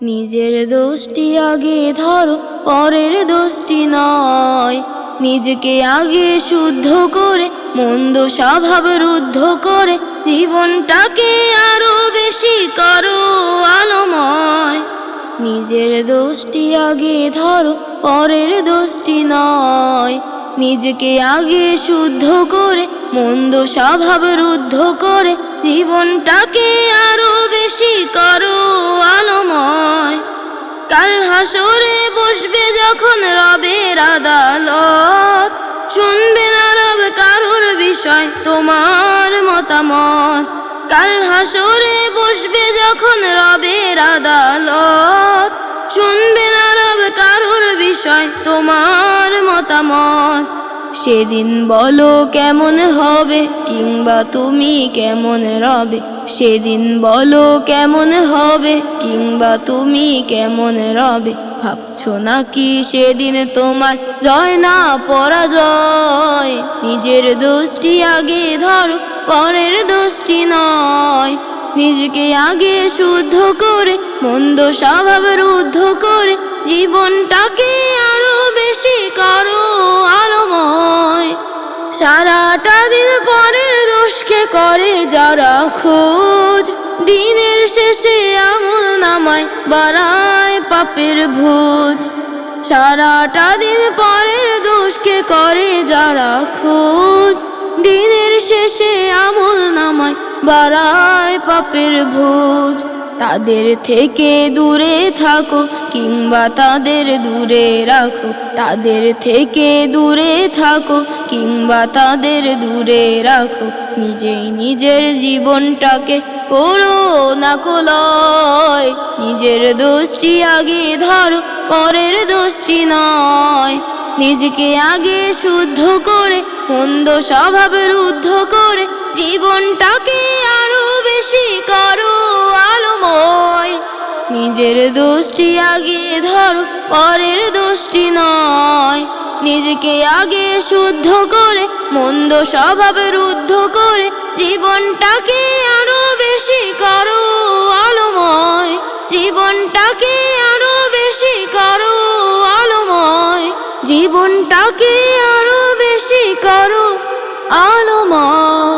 নিজের দোষটি আগে ধরো, পরের দোষটি নয়। নিজেকে আগে শুদ্ধ করে, মন্দ স্বভাব রুদ্ধ করে, জীবনটাকে আরো বেশি করো আলোময়। নিজের দোষটি আগে ধরো, পরের দোষটি নয়। নিজেকে আগে শুদ্ধ করে, মন্দ স্বভাব রুদ্ধ করে, জীবনটাকে আরো বেশি করো আলোময়। কাল হাসরে বসবে যখন রবের আদালত, শুনবে না রব কারোর বিষয় তোমার মতামত। কাল হাসরে বসবে যখন রবের আদালত, শুনবে না রব কারোর বিষয় তোমার মতামত। সেদিন বলো কেমন হবে, কিংবা তুমি কেমন রবে। সেদিন বলো কেমন হবে, কিংবা তুমি কেমন রবে। ভাবছো নাকি সেদিন তোমার জয় না পরাজয়? নিজের দোষটি আগে ধরো, পরের দোষটি নয়। নিজেকে আগে শুদ্ধ করে, মন্দ স্বভাব রুদ্ধ করে, জীবনটাকে আরো বেশি করো আলোময়। সারাটা দিন পরের দোষকে করে যারা খোঁজ, দিনের শেষে আমল নামায় বাড়ায় পাপের ভোজ। সারাটা দিন পরের দোষকে করে যারা খোঁজ, দিনের শেষে আমল নামায় বাড়ায় পাপের ভোজ। তাদের থেকে দূরে থাকো, কিংবা তাদের দূরে রাখো। তাদের থেকে দূরে থাকো, কিংবা তাদের দূরে রাখো। নিজেই নিজের জীবনটাকে করো না কুলয়। নিজের দোষটি আগে ধরো, পরের দোষটি নয়। নিজেকে আগে শুদ্ধ করে, মন্দ স্বভাব রুদ্ধ করে, জীবনটাকে আরো বেশি করো আলোময়। নিজের দোষটি আগে ধরো, পরের দোষটি নয়। নিজেকে আগে শুদ্ধ করে, মন্দ স্বভাব রুদ্ধ করে, জীবনটাকে আরো বেশি করো আলোময়। জীবনটাকে আরো বেশি করো আলোময়। জীবনটাকে আরো বেশি করো আলোময়।